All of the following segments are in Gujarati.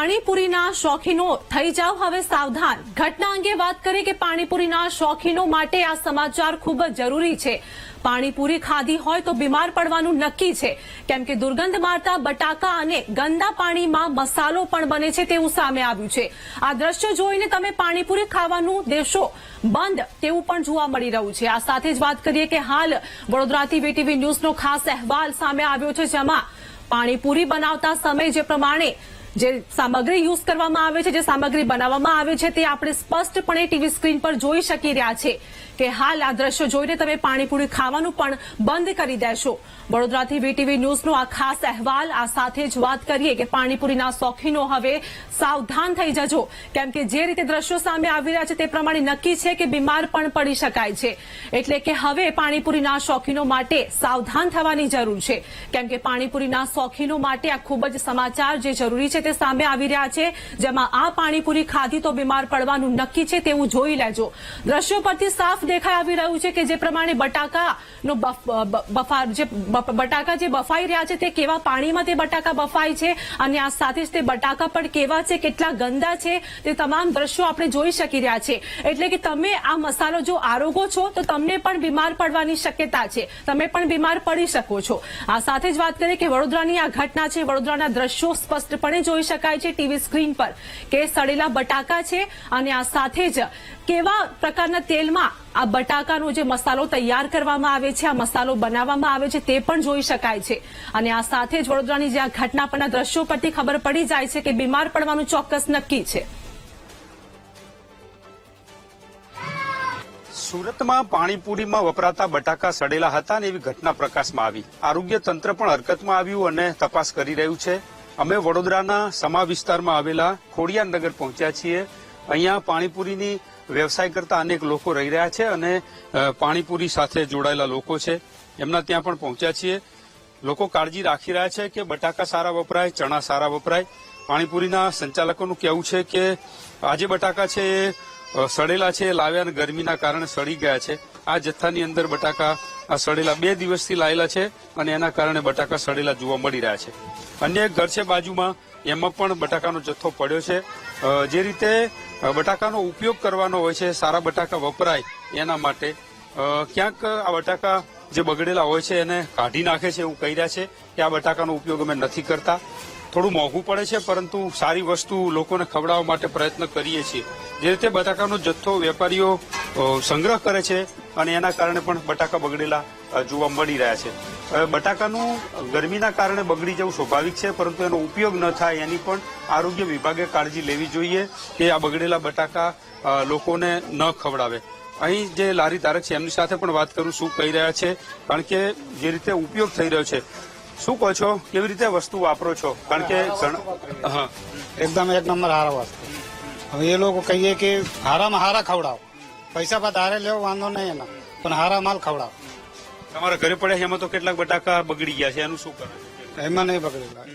પાણીપુરીના શોખીનો થઈ જાવ હવે સાવધાન। ઘટના અંગે વાત કરીએ કે પાણીપુરીના શોખીનો માટે આ સમાચાર ખૂબ જ જરૂરી છે। પાણીપુરી ખાધી હોય તો બીમાર પડવાનું નક્કી છે, કેમ કે દુર્ગંધ મારતા બટાકા અને ગંદા પાણીમાં મસાલો પણ બને છે તેવું સામે આવ્યું છે। આ દ્રશ્ય જોઈને તમે પાણીપુરી ખાવાનું દેશો બંધ તેવું પણ જોવા મળી રહ્યું છે। આ સાથે જ વાત કરીએ કે હાલ વડોદરાથી વીટીવી ન્યૂઝનો ખાસ અહેવાલ સામે આવ્યો છે, જેમાં પાણીપુરી બનાવતા સમયે જે પ્રમાણે જે સામગ્રી યુઝ કરવામાં આવે છે, જે સામગ્રી બનાવવામાં આવે છે, તે આપણે સ્પષ્ટપણે ટીવી સ્ક્રીન પર જોઈ શકી રહ્યા છે કે હાલ આ દ્રશ્ય જોઈને તમે પાણીપુરી ખાવાનું પણ બંધ કરી દેશો। વડોદરાથી વીટીવી ન્યૂઝનો આ ખાસ અહેવાલ। આ સાથે જ વાત કરીએ કે પાણીપુરીના શોખીનો હવે સાવધાન થઈ જજો, કેમ કે જે રીતે દ્રશ્યો સામે આવી રહ્યા છે તે પ્રમાણે નક્કી છે કે બીમાર પણ પડી શકાય છે। એટલે કે હવે પાણીપુરીના શોખીનો માટે સાવધાન થવાની જરૂર છે, કેમ કે પાણીપુરીના શોખીનો માટે આ ખૂબ જ સમાચાર જે જરૂરી છે તે સામે આવી રહ્યા છે, જેમાં આ પાણીપુરી ખાધી તો બીમાર પડવાનું નક્કી છે તેવું જોઈ લેજો। દ્રશ્યો પરથી સાફ દેખાઈ આવી રહ્યું છે કે જે પ્રમાણે બટાકાનો બટાકા જે બફાઈ રહ્યા છે તે કેવા પાણીમાં તે બટાકા બફાય છે, અને આ સાથે જ તે બટાકા પણ કેવા છે, કેટલા ગંદા છે, તે તમામ દ્રશ્યો આપણે જોઈ શકી રહ્યા છે। એટલે કે તમે આ મસાલો જો આરોગો છો તો તમને પણ બીમાર પડવાની શક્યતા છે, તમે પણ બીમાર પડી શકો છો। આ સાથે જ વાત કરીએ કે વડોદરાની આ ઘટના છે, વડોદરાના દ્રશ્યો સ્પષ્ટપણે જોઈ શકાય છે ટીવી સ્ક્રીન પર કે સડેલા બટાકા છે, અને આ સાથે જ કેવા પ્રકારના તેલમાં આ બટાકાનો જે મસાલો તૈયાર કરવામાં આવે છે, આ મસાલો બનાવવામાં આવે છે તે પણ જોઈ શકાય છે। અને આ સાથે જ વડોદરાની જે આ ઘટના પરના દ્રશ્યો પરથી ખબર પડી જાય છે કે બીમાર પડવાનું ચોક્કસ નક્કી છે। સુરતમાં પાણીપુરીમાં વપરાતા બટાકા સડેલા હતા અને એવી ઘટના પ્રકાશમાં આવી। આરોગ્ય તંત્ર પણ હરકતમાં આવ્યું અને તપાસ કરી રહ્યું છે। અમે વડોદરાના સમા વિસ્તારમાં આવેલા ખોડિયારનગર પહોંચ્યા છીએ। અહીંયા પાણીપુરીની વ્યવસાય કરતા અનેક લોકો રહી રહ્યા છે અને પાણીપુરી સાથે જોડાયેલા લોકો છે, એમના ત્યાં પણ પહોંચ્યા છીએ। લોકો કાળજી રાખી રહ્યા છે કે બટાકા સારા વપરાય, ચણા સારા વપરાય। પાણીપુરીના સંચાલકોનું કહેવું છે કે આજે બટાકા છે એ સડેલા છે, લાવ્યા અને ગરમીના કારણે સડી ગયા છે। આ જથ્થાની અંદર બટાકા આ સડેલા 2 દિવસથી લાયેલા છે અને એના કારણે બટાકા સડેલા જોવા મળી રહ્યા છે। અન્ય એક ઘર છે બાજુમાં, એમાં પણ બટાકાનો જથ્થો પડ્યો છે। જે રીતે બટાકાનો ઉપયોગ કરવાનો હોય છે, સારા બટાકા વપરાય એના માટે ક્યાંક આ બટાકા જે બગડેલા હોય છે એને કાઢી નાખે છે, એવું કહી રહ્યા છે કે આ બટાકાનો ઉપયોગ અમે નથી કરતા। થોડું મોંઘું પડે છે, પરંતુ સારી વસ્તુ લોકોને ખવડાવવા માટે પ્રયત્ન કરીએ છીએ। જે રીતે બટાકાનો જથ્થો વેપારીઓ સંગ્રહ કરે છે અને એના કારણે પણ બટાકા બગડેલા જોવા મળી રહ્યા છે। બટાકાનું ગરમીના કારણે બગડી જવું સ્વાભાવિક છે, પરંતુ એનો ઉપયોગ ન થાય એની પણ આરોગ્ય વિભાગે કાળજી લેવી જોઈએ કે આ બગડેલા બટાકા લોકોને ન ખવડાવે। અહીં જે લારી ધારક છે એમની સાથે પણ વાત કરું શું કહી રહ્યા છે, કારણ કે જે રીતે ઉપયોગ થઈ રહ્યો છે। શું કહો છો, કેવી રીતે વસ્તુ વાપરો છો? કારણ કે એકદમ એક નંબર હારા વસ્તુ। હવે એ લોકો કહીએ કે હારામાં હારા ખવડાવો, પૈસા વધારે લેવો વાંધો નહીં એના, પણ હારા માલ ખવડાવો। તમારા ઘરે પડ્યા છે એમાં તો કેટલાક બટાકા બગડી ગયા છે, એનું શું કરે? એમાં નહીં બગડેલા,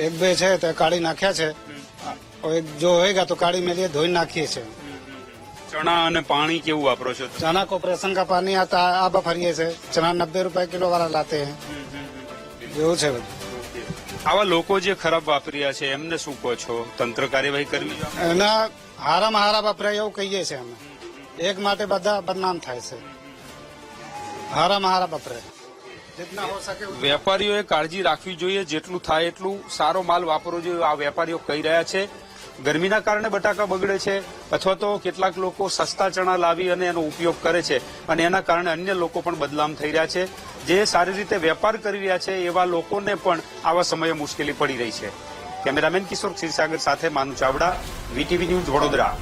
એક બે છે તો કાઢી નાખ્યા છે, એક જો હોયગા તો કાઢી મેલીએ ધોઈ નાખીએ છીએ। ચણા અને પાણી કેવું વાપરો છો? चना को प्रेशन का पानी आता है, आप भरिए से चना 90 रुपए किलो वाला लाते हैं, એવું છે બધું। આવા લોકો જે ખરાબ વાપર્યા છે એમને શું કહો છો? તંત્ર કાર્યવાહી કરવી જોઈએ? એના હારામાં હારા વાપરાય એવું કહીએ છીએ અમે, એક માટે બધા બદનામ થાય છે। હારામાં હારા વાપરાય, જેટલા હો શકે વેપારીઓએ કાળજી રાખવી જોઈએ, જેટલું થાય એટલું સારો માલ વાપરવો જોઈએ, આ વેપારીઓ કહી રહ્યા છે। ગરમીના કારણે બટાકા બગડે છે, અથવા તો કેટલાક લોકો સસ્તા ચણા લાવી અને એનો ઉપયોગ કરે છે અને એના કારણે અન્ય લોકો પણ બદનામ થઈ રહ્યા છે। જે સારી રીતે વેપાર કરી રહ્યા છે એવા લોકોને પણ આવા સમયે મુશ્કેલી પડી રહી છે। કેમેરામેન કિશોર ક્ષીરસાગર સાથે માનુ ચાવડા, વીટીવી ન્યૂઝ, વડોદરા।